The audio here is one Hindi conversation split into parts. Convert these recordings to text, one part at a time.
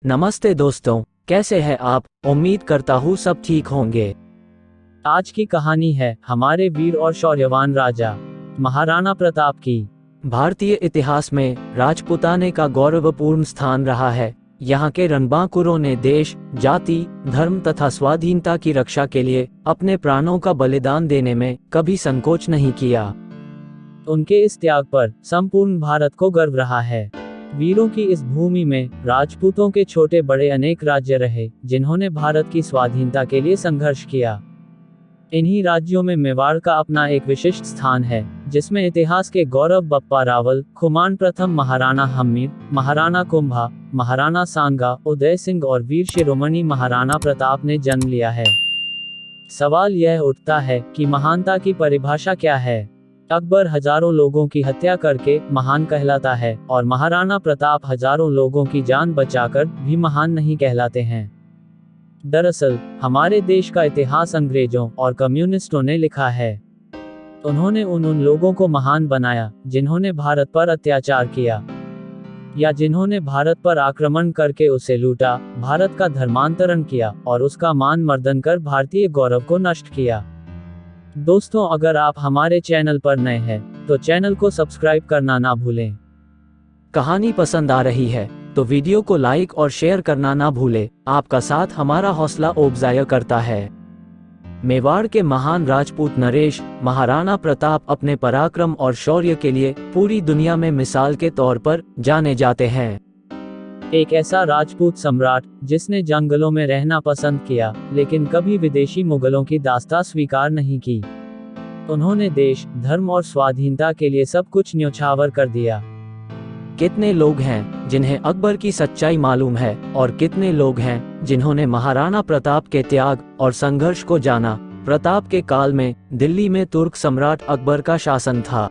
नमस्ते दोस्तों, कैसे हैं आप। उम्मीद करता हूँ सब ठीक होंगे। आज की कहानी है हमारे वीर और शौर्यवान राजा महाराणा प्रताप की। भारतीय इतिहास में राजपूताने का गौरवपूर्ण स्थान रहा है। यहाँ के रणबांकुरों ने देश, जाति, धर्म तथा स्वाधीनता की रक्षा के लिए अपने प्राणों का बलिदान देने में कभी संकोच नहीं किया। उनके इस त्याग पर संपूर्ण भारत को गर्व रहा है। वीरों की इस भूमि में राजपूतों के छोटे बड़े अनेक राज्य रहे, जिन्होंने भारत की स्वाधीनता के लिए संघर्ष किया। इन्हीं राज्यों में मेवाड़ का अपना एक विशिष्ट स्थान है, जिसमें इतिहास के गौरव बप्पा रावल, खुमान प्रथम महाराणा हम्मीर, महाराणा कुंभा, महाराणा सांगा, उदय सिंह और वीर शिरोमणि महाराणा प्रताप ने जन्म लिया है। सवाल यह उठता है कि महानता की परिभाषा क्या है। अकबर हजारों लोगों की हत्या करके महान कहलाता है, और महाराणा प्रताप हजारों लोगों की जान बचाकर भी महान नहीं कहलाते हैं। दरअसल हमारे देश का इतिहास अंग्रेजों और कम्युनिस्टों ने लिखा है। उन्होंने उन लोगों को महान बनाया जिन्होंने भारत पर अत्याचार किया, या जिन्होंने भारत पर आक्रमण करके उसे लूटा, भारत का धर्मांतरण किया और उसका मान मर्दन कर भारतीय गौरव को नष्ट किया। दोस्तों, अगर आप हमारे चैनल पर नए हैं तो चैनल को सब्सक्राइब करना ना भूलें। कहानी पसंद आ रही है तो वीडियो को लाइक और शेयर करना ना भूलें। आपका साथ हमारा हौसला अफजाई करता है। मेवाड़ के महान राजपूत नरेश महाराणा प्रताप अपने पराक्रम और शौर्य के लिए पूरी दुनिया में मिसाल के तौर पर जाने जाते हैं। एक ऐसा राजपूत सम्राट जिसने जंगलों में रहना पसंद किया, लेकिन कभी विदेशी मुगलों की दास्तां स्वीकार नहीं की। उन्होंने देश, धर्म और स्वाधीनता के लिए सब कुछ न्योछावर कर दिया। कितने लोग हैं जिन्हें अकबर की सच्चाई मालूम है, और कितने लोग हैं जिन्होंने महाराणा प्रताप के त्याग और संघर्ष को जाना। प्रताप के काल में दिल्ली में तुर्क सम्राट अकबर का शासन था,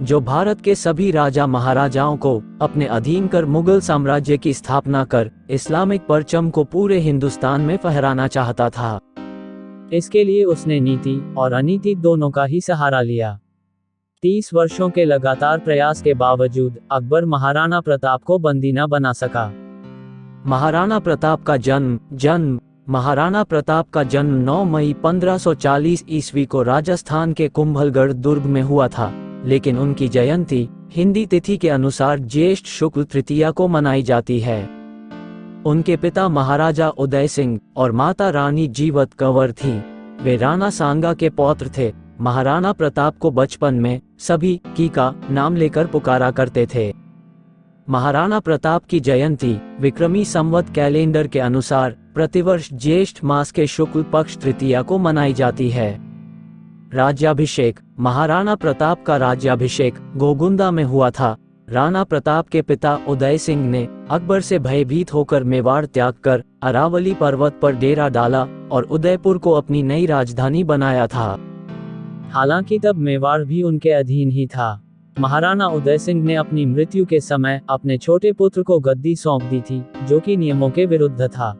जो भारत के सभी राजा महाराजाओं को अपने अधीन कर मुगल साम्राज्य की स्थापना कर इस्लामिक परचम को पूरे हिंदुस्तान में फहराना चाहता था। इसके लिए उसने नीति और अनीति दोनों का ही सहारा लिया। 30 वर्षों के लगातार प्रयास के बावजूद अकबर महाराणा प्रताप को बंदी न बना सका। महाराणा प्रताप का महाराणा प्रताप का जन्म 9 मई 1540 ईस्वी को राजस्थान के कुंभलगढ़ दुर्ग में हुआ था, लेकिन उनकी जयंती हिंदी तिथि के अनुसार ज्येष्ठ शुक्ल तृतीया को मनाई जाती है। उनके पिता महाराजा उदय सिंह और माता रानी जीवत कंवर थीं। वे राणा सांगा के पौत्र थे। महाराणा प्रताप को बचपन में सभी की का नाम लेकर पुकारा करते थे। महाराणा प्रताप की जयंती विक्रमी संवत कैलेंडर के अनुसार प्रतिवर्ष ज्येष्ठ मास के शुक्ल पक्ष तृतीया को मनाई जाती है। राज्याभिषेक। महाराणा प्रताप का राज्याभिषेक गोगुंदा में हुआ था। राणा प्रताप के पिता उदय सिंह ने अकबर से भयभीत होकर मेवाड़ त्याग कर अरावली पर्वत पर डेरा डाला और उदयपुर को अपनी नई राजधानी बनाया था। हालांकि तब मेवाड़ भी उनके अधीन ही था। महाराणा उदय सिंह ने अपनी मृत्यु के समय अपने छोटे पुत्र को गद्दी सौंप दी थी, जो कि नियमों के विरुद्ध था।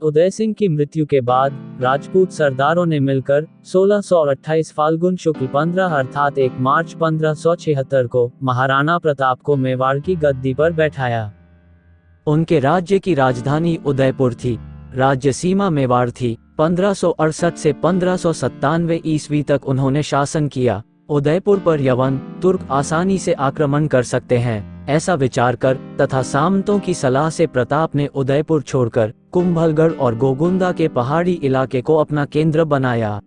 उदय सिंह की मृत्यु के बाद राजपूत सरदारों ने मिलकर 1628 फाल्गुन शुक्ल 15 अर्थात 1 मार्च 1576 को महाराणा प्रताप को मेवाड़ की गद्दी पर बैठाया। उनके राज्य की राजधानी उदयपुर थी। राज्य सीमा मेवाड़ थी। 1568 से 1597 ईस्वी तक उन्होंने शासन किया। उदयपुर पर यवन तुर्क आसानी से आक्रमण कर सकते हैं, ऐसा विचार कर तथा सामंतों की सलाह से प्रताप ने उदयपुर छोड़कर कुंभलगढ़ और गोगुंदा के पहाड़ी इलाके को अपना केंद्र बनाया।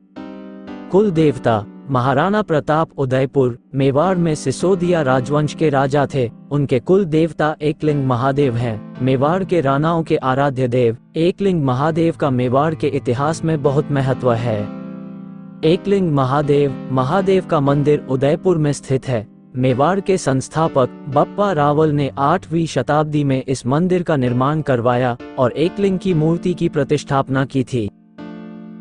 कुल देवता। महाराणा प्रताप उदयपुर मेवाड़ में सिसोदिया राजवंश के राजा थे। उनके कुल देवता एकलिंग महादेव हैं। मेवाड़ के राणाओं के आराध्य देव एकलिंग महादेव का मेवाड़ के इतिहास में बहुत महत्व है। एकलिंग महादेव का मंदिर उदयपुर में स्थित है। मेवाड़ के संस्थापक बप्पा रावल ने 8वीं शताब्दी में इस मंदिर का निर्माण करवाया और एकलिंग की मूर्ति की प्रतिष्ठापना की थी।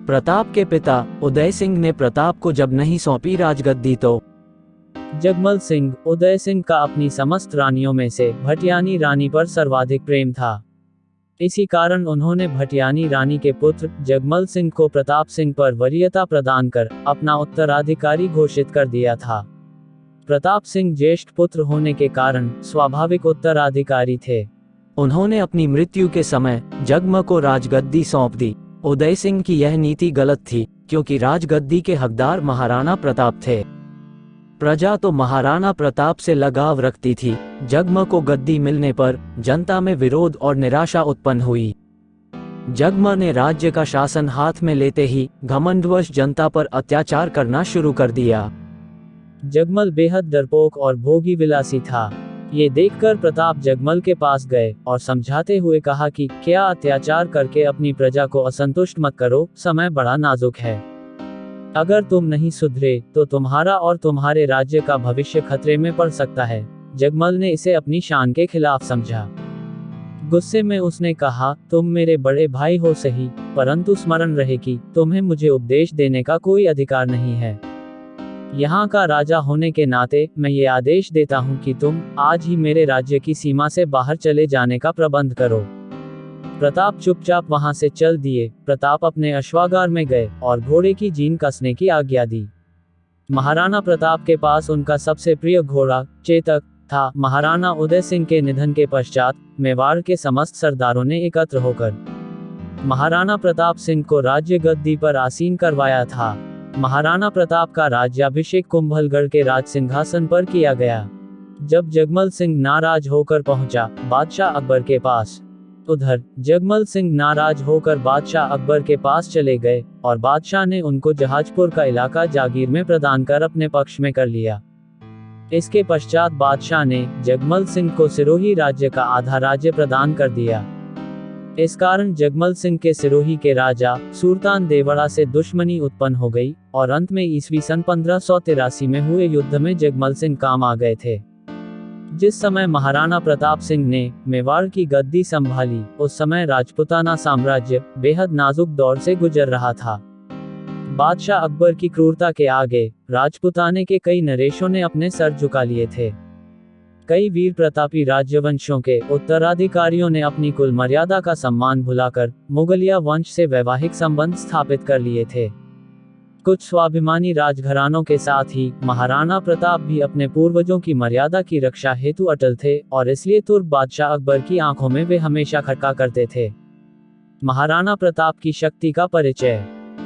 प्रताप के पिता उदय सिंह ने प्रताप को जब नहीं सौंपी राजगद्दी तो जगमल सिंह उदय सिंह का अपनी समस्त रानियों में से भटियानी रानी पर सर्वाधिक प्रेम था। इसी कारण उन्होंने भटियानी रानी के पुत्र जगमल सिंह को प्रताप सिंह पर वरीयता प्रदान कर अपना उत्तराधिकारी घोषित कर दिया था। प्रताप सिंह ज्येष्ठ पुत्र होने के कारण स्वाभाविक उत्तराधिकारी थे। उन्होंने अपनी मृत्यु के समय जगमग को राजगद्दी सौंप दी। उदय सिंह की यह नीति गलत थी, क्योंकि राजगद्दी के हकदार महाराणा प्रताप थे। प्रजा तो महाराणा प्रताप से लगाव रखती थी। जगमग को गद्दी मिलने पर जनता में विरोध और निराशा उत्पन्न हुई। जगमग ने राज्य का शासन हाथ में लेते ही घमंडवश जनता पर अत्याचार करना शुरू कर दिया। जगमल बेहद डरपोक और भोगी विलासी था। ये देखकर प्रताप जगमल के पास गए और समझाते हुए कहा कि क्या अत्याचार करके अपनी प्रजा को असंतुष्ट मत करो, समय बड़ा नाजुक है। अगर तुम नहीं सुधरे तो तुम्हारा और तुम्हारे राज्य का भविष्य खतरे में पड़ सकता है। जगमल ने इसे अपनी शान के खिलाफ समझा। गुस्से में उसने कहा, तुम मेरे बड़े भाई हो सही, परंतु स्मरण रहे कि तुम्हें मुझे उपदेश देने का कोई अधिकार नहीं है। यहाँ का राजा होने के नाते मैं ये आदेश देता हूँ कि तुम आज ही मेरे राज्य की सीमा से बाहर चले जाने का प्रबंध करो। प्रताप चुपचाप वहां से चल दिए। प्रताप अपने अश्वागार में गए और घोड़े की जीन कसने की आज्ञा दी। महाराणा प्रताप के पास उनका सबसे प्रिय घोड़ा चेतक था। महाराणा उदय सिंह के निधन के पश्चात मेवाड़ के समस्त सरदारों ने एकत्र होकर महाराणा प्रताप सिंह को राज्य गद्दी पर आसीन करवाया था। महाराणा प्रताप का राज्याभिषेक कुंभलगढ़ के राज सिंहासन पर किया गया। जब जगमल सिंह नाराज होकर पहुंचा बादशाह अकबर के पास, उधर जगमल सिंह नाराज होकर बादशाह अकबर के पास चले गए और बादशाह ने उनको जहाजपुर का इलाका जागीर में प्रदान कर अपने पक्ष में कर लिया। इसके पश्चात बादशाह ने जगमल सिंह को सिरोही राज्य का आधा राज्य प्रदान कर दिया। इस कारण जगमल सिंह के सिरोही के राजा सुल्तान देवड़ा से दुश्मनी उत्पन्न हो गई और अंत में ईस्वी सन 1583 में हुए युद्ध में जगमल सिंह काम आ गए थे। जिस समय महाराणा प्रताप सिंह ने मेवाड़ की गद्दी संभाली, उस समय राजपूताना साम्राज्य बेहद नाजुक दौर से गुजर रहा था। बादशाह अकबर की क्रूरता के आगे राजपूताने के कई नरेशों ने अपने सर झुका लिए थे। कई वीर प्रतापी राज्यवंशों के उत्तराधिकारियों ने अपनी कुल मर्यादा का सम्मान भुलाकर मुगलिया वंश से वैवाहिक संबंध स्थापित कर लिए थे। कुछ स्वाभिमानी राजघरानों के साथ ही महाराणा प्रताप भी अपने पूर्वजों की मर्यादा की रक्षा हेतु अटल थे और इसलिए तुर्क बादशाह अकबर की आंखों में वे हमेशा खटका करते थे। महाराणा प्रताप की शक्ति का परिचय।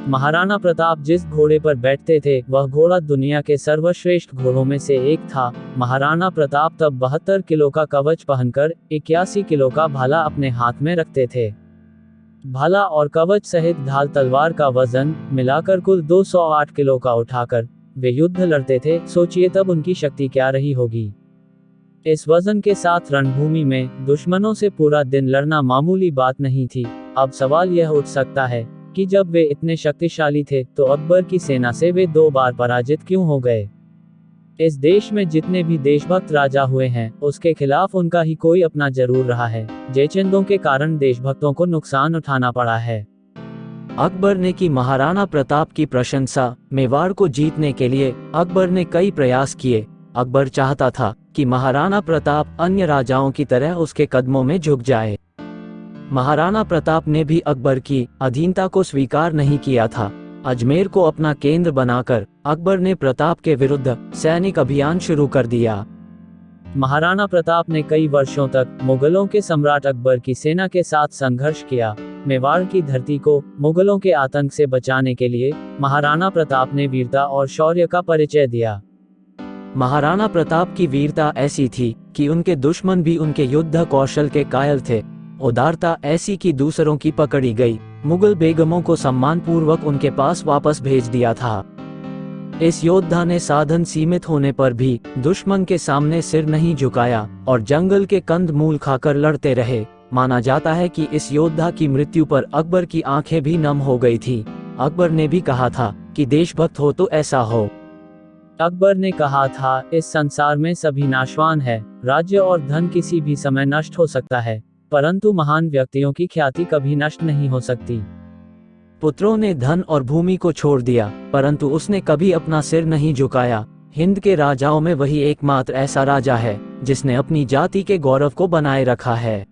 महाराणा प्रताप जिस घोड़े पर बैठते थे वह घोड़ा दुनिया के सर्वश्रेष्ठ घोड़ों में से एक था। महाराणा प्रताप तब 72 किलो का कवच पहनकर 81 किलो का भाला अपने हाथ में रखते थे। भाला और कवच सहित ढाल तलवार का वजन मिलाकर कुल 208 किलो का उठाकर वे युद्ध लड़ते थे। सोचिए तब उनकी शक्ति क्या रही होगी। इस वजन के साथ रणभूमि में दुश्मनों से पूरा दिन लड़ना मामूली बात नहीं थी। अब सवाल यह उठ सकता है कि जब वे इतने शक्तिशाली थे तो अकबर की सेना से वे 2 बार पराजित क्यों हो गए। इस देश में जितने भी देशभक्त राजा हुए हैं उसके खिलाफ उनका ही कोई अपना जरूर रहा है। जयचंदों के कारण देशभक्तों को नुकसान उठाना पड़ा है। अकबर ने की महाराणा प्रताप की प्रशंसा। मेवाड़ को जीतने के लिए अकबर ने कई प्रयास किए। अकबर चाहता था कि महाराणा प्रताप अन्य राजाओं की तरह उसके कदमों में झुक जाए। महाराणा प्रताप ने भी अकबर की अधीनता को स्वीकार नहीं किया था। अजमेर को अपना केंद्र बनाकर अकबर ने प्रताप के विरुद्ध सैनिक अभियान शुरू कर दिया। महाराणा प्रताप ने कई वर्षों तक मुगलों के सम्राट अकबर की सेना के साथ संघर्ष किया। मेवाड़ की धरती को मुगलों के आतंक से बचाने के लिए महाराणा प्रताप ने वीरता और शौर्य का परिचय दिया। महाराणा प्रताप की वीरता ऐसी थी कि उनके दुश्मन भी उनके युद्ध कौशल के कायल थे। उदारता ऐसी कि दूसरों की पकड़ी गई मुगल बेगमों को सम्मान पूर्वक उनके पास वापस भेज दिया था। इस योद्धा ने साधन सीमित होने पर भी दुश्मन के सामने सिर नहीं झुकाया और जंगल के कंद मूल खाकर लड़ते रहे। माना जाता है कि इस योद्धा की मृत्यु पर अकबर की आंखें भी नम हो गई थी। अकबर ने भी कहा था कि देशभक्त हो तो ऐसा हो। अकबर ने कहा था, इस संसार में सभी नाशवान है। राज्य और धन किसी भी समय नष्ट हो सकता है, परंतु महान व्यक्तियों की ख्याति कभी नष्ट नहीं हो सकती। पुत्रों ने धन और भूमि को छोड़ दिया, परंतु उसने कभी अपना सिर नहीं झुकाया। हिंद के राजाओं में वही एकमात्र ऐसा राजा है जिसने अपनी जाति के गौरव को बनाए रखा है।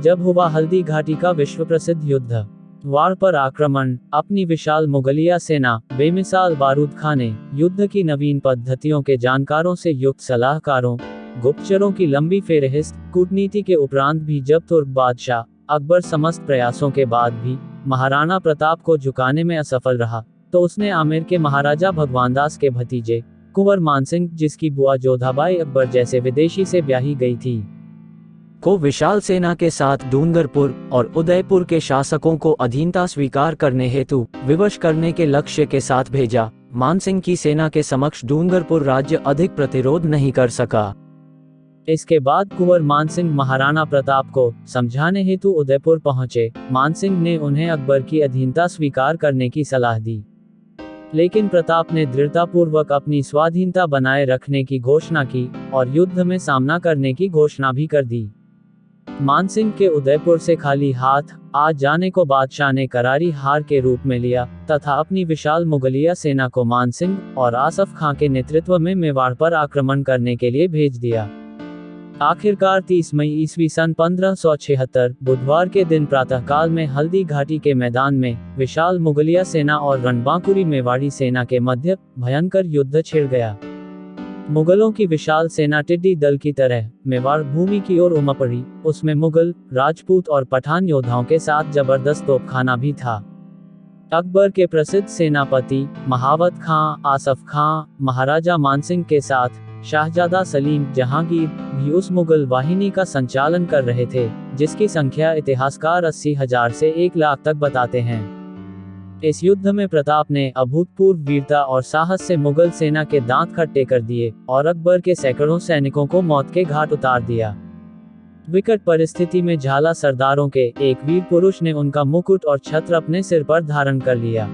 जब हुआ हल्दी घाटी का विश्व प्रसिद्ध युद्ध, वाड़ पर आक्रमण, अपनी विशाल मुगलिया सेना, बेमिसाल बारूद खाने, युद्ध की नवीन पद्धतियों के जानकारों से युक्त सलाहकारों, गुप्तचरों की लंबी फेहरिस्त, कूटनीति के उपरांत भी जब तुर्क बादशाह अकबर समस्त प्रयासों के बाद भी महाराणा प्रताप को झुकाने में असफल रहा, तो उसने आमेर के महाराजा भगवानदास के भतीजे कुंवर मानसिंह, जिसकी बुआ जोधाबाई अकबर जैसे विदेशी से ब्याही गई थी, को विशाल सेना के साथ डूंगरपुर और उदयपुर के शासकों को अधीनता स्वीकार करने हेतु विवश करने के लक्ष्य के साथ भेजा। मानसिंह की सेना के समक्ष डूंगरपुर राज्य अधिक प्रतिरोध नहीं कर सका। इसके बाद कुंवर मानसिंह महाराणा प्रताप को समझाने हेतु उदयपुर पहुंचे। मानसिंह ने उन्हें अकबर की अधीनता स्वीकार करने की सलाह दी, लेकिन प्रताप ने दृढ़तापूर्वक अपनी स्वाधीनता बनाए रखने की घोषणा की और युद्ध में सामना करने की घोषणा भी कर दी। मानसिंह के उदयपुर से खाली हाथ आ जाने को बादशाह ने करारी हार के रूप में लिया तथा अपनी विशाल मुगलिया सेना को मानसिंह और आसफ खां के नेतृत्व में मेवाड़ पर आक्रमण करने के लिए भेज दिया। आखिरकार 30 मई ईस्वी सन 1576 बुधवार के दिन प्रातःकाल में हल्दी घाटी के मैदान में विशाल मुगलिया सेना और रणबांकुरी मेवाड़ी सेना के मध्य भयंकर युद्ध छिड़ गया। मुगलों की विशाल सेना टिड्डी दल की तरह मेवाड़ भूमि की ओर उमड़ पड़ी। उसमें मुगल, राजपूत और पठान योद्धाओं के साथ जबरदस्त तोपखाना भी था। अकबर के प्रसिद्ध सेनापति महावत खां, आसफ खां, महाराजा मानसिंह के साथ शाहजादा सलीम जहांगीर भी उस मुगल वाहिनी का संचालन कर रहे थे, जिसकी संख्या इतिहासकार 80,000 से 1 लाख तक बताते हैं। इस युद्ध में प्रताप ने अभूतपूर्व वीरता और साहस से मुगल सेना के दांत खट्टे कर दिए और अकबर के सैकड़ों सैनिकों को मौत के घाट उतार दिया। विकट परिस्थिति में झाला सरदारों के एक वीर पुरुष ने उनका मुकुट और छत्र अपने सिर पर धारण कर लिया।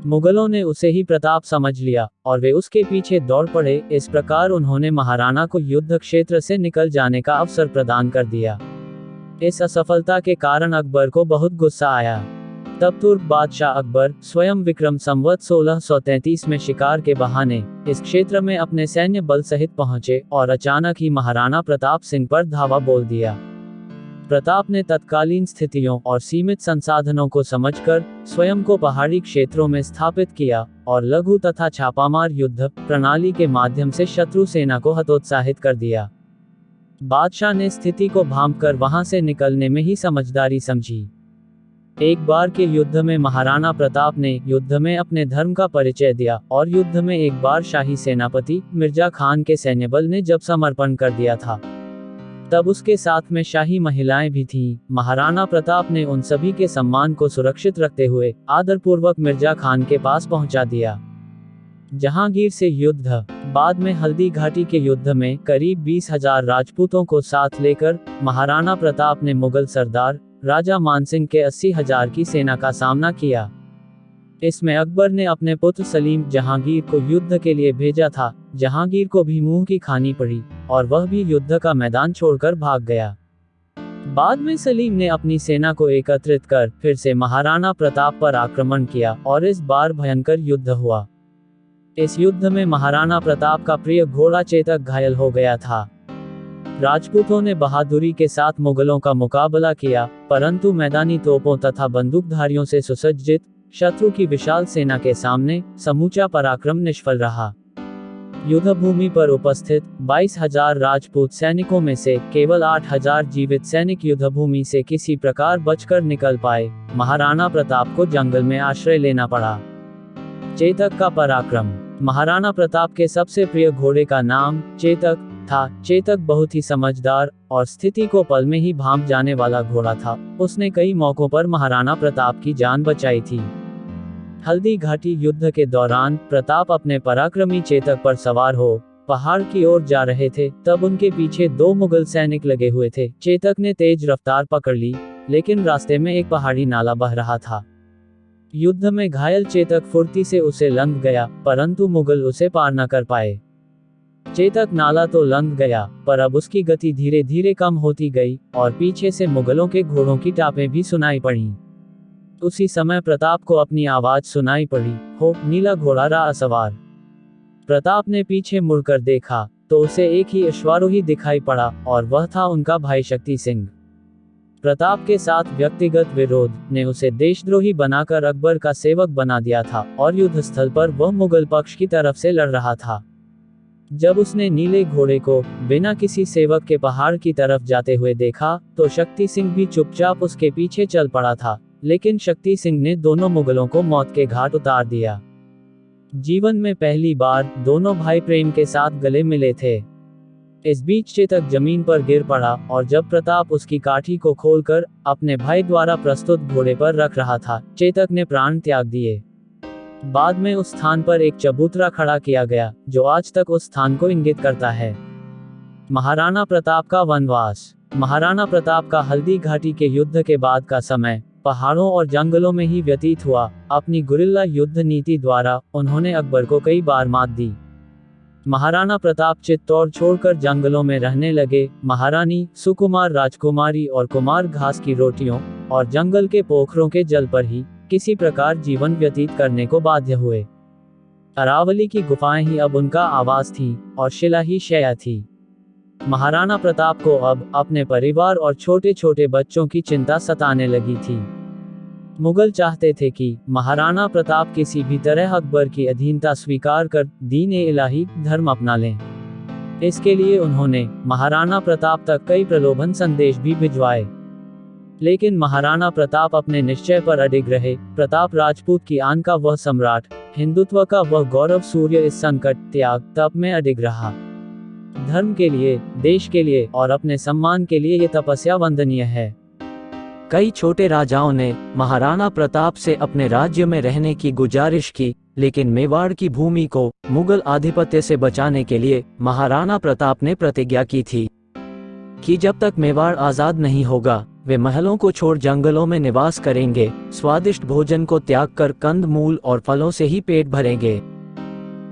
मुगलों ने उसे ही प्रताप समझ लिया और वे उसके पीछे दौड़ पड़े। इस प्रकार उन्होंने महाराणा को युद्ध क्षेत्र से निकल जाने का अवसर प्रदान कर दिया। इस असफलता के कारण अकबर को बहुत गुस्सा आया। तब तुर्क बादशाह अकबर स्वयं विक्रम संवत 1633 में शिकार के बहाने इस क्षेत्र में अपने सैन्य बल सहित पहुंचे और अचानक ही महाराणा प्रताप सिंह पर धावा बोल दिया। प्रताप ने तत्कालीन स्थितियों और सीमित संसाधनों को समझकर स्वयं को पहाड़ी क्षेत्रों में स्थापित किया और लघु तथा छापामार युद्ध प्रणाली के माध्यम से शत्रु सेना को हतोत्साहित कर दिया। बादशाह ने स्थिति को भांपकर वहां से निकलने में ही समझदारी समझी। एक बार के युद्ध में महाराणा प्रताप ने युद्ध में अपने धर्म का परिचय दिया और युद्ध में एक बार शाही सेनापति मिर्जा खान के सैन्य बल ने जब समर्पण कर दिया था, तब उसके साथ में शाही महिलाएं भी थीं। महाराणा प्रताप ने उन सभी के सम्मान को सुरक्षित रखते हुए आदरपूर्वक मिर्जा खान के पास पहुंचा दिया। जहांगीर से युद्ध। बाद में हल्दी घाटी के युद्ध में करीब 20,000 राजपूतों को साथ लेकर महाराणा प्रताप ने मुगल सरदार राजा मानसिंह के 80,000 की सेना का सामना किया। इसमें अकबर ने अपने पुत्र सलीम जहांगीर को युद्ध के लिए भेजा था। जहांगीर को भी मुंह की खानी पड़ी और वह भी युद्ध का मैदान छोड़कर भाग गया। बाद में सलीम ने अपनी सेना को एकत्रित कर फिर से महाराणा प्रताप पर आक्रमण किया और इस बार भयंकर युद्ध हुआ। इस युद्ध में महाराणा प्रताप का प्रिय घोड़ा चेतक घायल हो गया था। राजपूतों ने बहादुरी के साथ मुगलों का मुकाबला किया, परंतु मैदानी तोपों तथा बंदूकधारियों से सुसज्जित शत्रु की विशाल सेना के सामने समूचा पराक्रम निष्फल रहा। युद्ध भूमि पर उपस्थित 22,000 राजपूत सैनिकों में से केवल 8,000 जीवित सैनिक युद्ध भूमि से किसी प्रकार बचकर निकल पाए। महाराणा प्रताप को जंगल में आश्रय लेना पड़ा। चेतक का पराक्रम। महाराणा प्रताप के सबसे प्रिय घोड़े का नाम चेतक था। चेतक बहुत ही समझदार और स्थिति को पल में ही भांप जाने वाला घोड़ा था। उसने कई मौकों पर महाराणा प्रताप की जान बचाई थी। हल्दी घाटी युद्ध के दौरान प्रताप अपने पराक्रमी चेतक पर सवार हो पहाड़ की ओर जा रहे थे, तब उनके पीछे 2 मुगल सैनिक लगे हुए थे। चेतक ने तेज रफ्तार पकड़ ली, लेकिन रास्ते में एक पहाड़ी नाला बह रहा था। युद्ध में घायल चेतक फुर्ती से उसे लंघ गया, परंतु मुगल उसे पार न कर पाए। चेतक नाला तो लंघ गया, पर अब उसकी गति धीरे धीरे कम होती गई और पीछे से मुगलों के घोड़ों की टापें भी सुनाई पड़ी। उसी समय प्रताप को अपनी आवाज सुनाई पड़ी, हो नीला घोड़ा रा असवार। प्रताप ने पीछे मुड़कर देखा तो उसे एक ही अश्वारोही दिखाई पड़ा और वह था उनका भाई शक्ति सिंह। प्रताप के साथ व्यक्तिगत विरोध ने उसे देशद्रोही बनाकर अकबर का सेवक बना दिया था और युद्ध स्थल पर वह मुगल पक्ष की तरफ से लड़ रहा था। जब उसने नीले घोड़े को बिना किसी सेवक के पहाड़ की तरफ जाते हुए देखा, तो शक्ति सिंह भी चुपचाप उसके पीछे चल पड़ा था। लेकिन शक्ति सिंह ने दोनों मुगलों को मौत के घाट उतार दिया। जीवन में पहली बार दोनों भाई प्रेम के साथ गले मिले थे। इस बीच चेतक जमीन पर गिर पड़ा, और जब प्रताप उसकी काठी को खोलकर अपने भाई द्वारा प्रस्तुत घोड़े पर रख रहा था, चेतक ने प्राण त्याग दिए। बाद में उस स्थान पर एक चबूतरा खड़ा किया गया, जो आज तक उस स्थान को इंगित करता है। महाराणा प्रताप का वनवास। महाराणा प्रताप का हल्दी घाटी के युद्ध के बाद का समय पहाड़ों और जंगलों में ही व्यतीत हुआ। अपनी गुरिल्ला युद्ध नीति द्वारा उन्होंने अकबर को कई बार मात दी। महाराणा प्रताप चित्तौड़ छोड़कर जंगलों में रहने लगे। महारानी सुकुमार राजकुमारी और कुमार घास की रोटियों और जंगल के पोखरों के जल पर ही किसी प्रकार जीवन व्यतीत करने को बाध्य हुए। अरावली की गुफाएं ही अब उनका आवास थी और शिला ही शैया थी। महाराणा प्रताप को अब अपने परिवार और छोटे छोटे बच्चों की चिंता सताने लगी थी। मुगल चाहते थे कि महाराणा प्रताप किसी भी तरह अकबर की अधीनता स्वीकार कर दीन-ए-इलाही धर्म अपना लें। इसके लिए उन्होंने महाराणा प्रताप तक कई प्रलोभन संदेश भी भिजवाए। लेकिन महाराणा प्रताप अपने निश्चय पर अडिग रहे। प्रताप राजपूत की आन का वह सम्राट, हिंदुत्व का वह गौरव सूर्य इस संकट, त्याग, तप में अडिग रहा। धर्म के लिए, देश के लिए और अपने सम्मान के लिए ये तपस्या वंदनीय है। कई छोटे राजाओं ने महाराणा प्रताप से अपने राज्य में रहने की गुजारिश की, लेकिन मेवाड़ की भूमि को मुगल आधिपत्य से बचाने के लिए महाराणा प्रताप ने प्रतिज्ञा की थी कि जब तक मेवाड़ आजाद नहीं होगा, वे महलों को छोड़ जंगलों में निवास करेंगे, स्वादिष्ट भोजन को त्याग कर कंद मूल और फलों से ही पेट भरेंगे।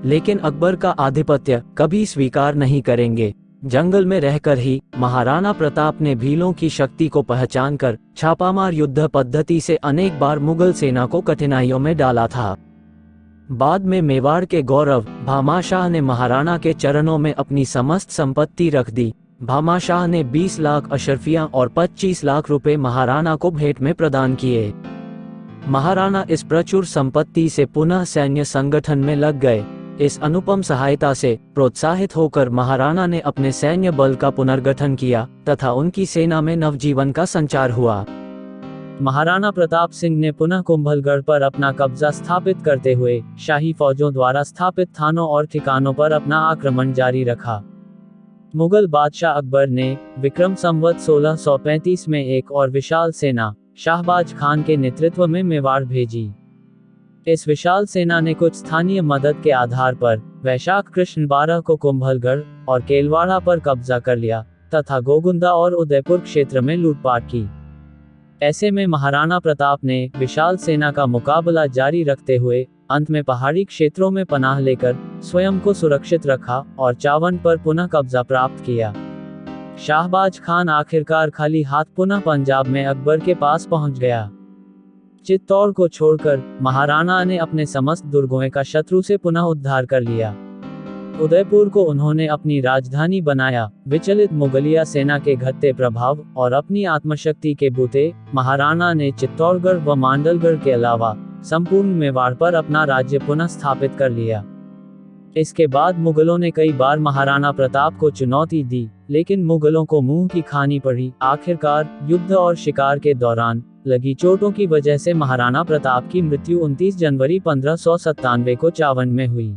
लेकिन अकबर का आधिपत्य कभी स्वीकार नहीं करेंगे। जंगल में रहकर ही महाराणा प्रताप ने भीलों की शक्ति को पहचानकर छापामार युद्ध पद्धति से अनेक बार मुगल सेना को कठिनाइयों में डाला था। बाद में मेवाड़ के गौरव भामाशाह ने महाराणा के चरणों में अपनी समस्त संपत्ति रख दी। भामाशाह ने 20 लाख अशरफियां और 25 लाख रुपए महाराणा को भेंट में प्रदान किए। महाराणा इस प्रचुर संपत्ति से पुनः सैन्य संगठन में लग गए। इस अनुपम सहायता से प्रोत्साहित होकर महाराणा ने अपने सैन्य बल का पुनर्गठन किया तथा उनकी सेना में नवजीवन का संचार हुआ। महाराणा प्रताप सिंह ने पुनः कुंभलगढ़ पर अपना कब्जा स्थापित करते हुए शाही फौजों द्वारा स्थापित थानों और ठिकानों पर अपना आक्रमण जारी रखा। मुगल बादशाह अकबर ने विक्रम संवत 1635 में एक और विशाल सेना शाहबाज खान के नेतृत्व में मेवाड़ भेजी। इस विशाल सेना ने कुछ स्थानीय मदद के आधार पर वैशाख कृष्ण 12 को कुंभलगढ़ और केलवाड़ा पर कब्जा कर लिया तथा गोगुंदा और उदयपुर क्षेत्र में लूटपाट की। ऐसे में महाराणा प्रताप ने विशाल सेना का मुकाबला जारी रखते हुए अंत में पहाड़ी क्षेत्रों में पनाह लेकर स्वयं को सुरक्षित रखा और चावन पर पुनः कब्जा प्राप्त किया। शाहबाज खान आखिरकार खाली हाथ पुनः पंजाब में अकबर के पास पहुंच गया। चित्तौड़ को छोड़कर महाराणा ने अपने समस्त दुर्गों का शत्रु से पुनः उद्धार कर लिया। उदयपुर को उन्होंने अपनी राजधानी बनाया। विचलित मुगलिया सेना के घटते प्रभाव और अपनी आत्मशक्ति के बूते महाराणा ने चित्तौड़गढ़ व मांडलगढ़ के अलावा संपूर्ण मेवाड़ पर अपना राज्य पुनः स्थापित कर लिया। इसके बाद मुगलों ने कई बार महाराणा प्रताप को चुनौती दी, लेकिन मुगलों को मुंह की खानी पड़ी। आखिरकार युद्ध और शिकार के दौरान लगी चोटों की वजह से महाराणा प्रताप की मृत्यु 29 जनवरी 1597 को चावन में हुई।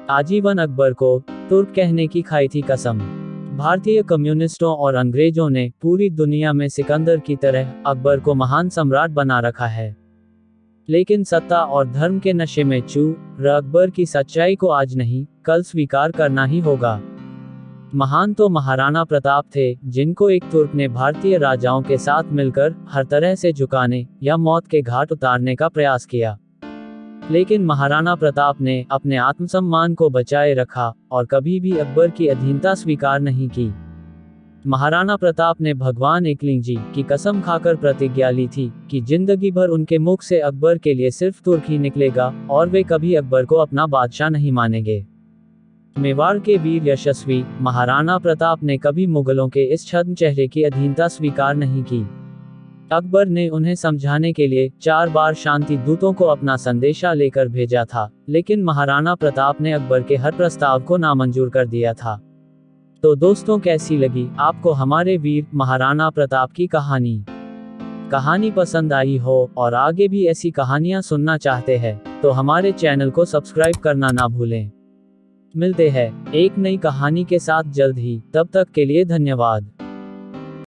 आजीवन अकबर को तुर्क कहने की खाई थी कसम। भारतीय कम्युनिस्टों और अंग्रेजों ने पूरी दुनिया में सिकंदर की तरह अकबर को महान सम्राट बना रखा है, लेकिन सत्ता और धर्म के नशे में चूर अकबर की सच्चाई को आज नहीं कल स्वीकार करना ही होगा। महान तो महाराणा प्रताप थे, जिनको एक तुर्क ने भारतीय राजाओं के साथ मिलकर हर तरह से झुकाने या मौत के घाट उतारने का प्रयास किया, लेकिन महाराणा प्रताप ने अपने आत्मसम्मान को बचाए रखा और कभी भी अकबर की अधीनता स्वीकार नहीं की। महाराणा प्रताप ने भगवान एकलिंग जी की कसम खाकर प्रतिज्ञा ली थी कि जिंदगी भर उनके मुख से अकबर के लिए सिर्फ तुर्क ही निकलेगा और वे कभी अकबर को अपना बादशाह नहीं मानेंगे। मेवाड़ के वीर यशस्वी महाराणा प्रताप ने कभी मुगलों के इस छद्म चेहरे की अधीनता स्वीकार नहीं की। अकबर ने उन्हें समझाने के लिए 4 बार शांति दूतों को अपना संदेशा लेकर भेजा था, लेकिन महाराणा प्रताप ने अकबर के हर प्रस्ताव को नामंजूर कर दिया था। तो दोस्तों, कैसी लगी आपको हमारे वीर महाराणा प्रताप की कहानी पसंद आई हो और आगे भी ऐसी कहानियां सुनना चाहते हैं तो हमारे चैनल को सब्सक्राइब करना ना भूलें। मिलते हैं एक नई कहानी के साथ जल्द ही, तब तक के लिए धन्यवाद।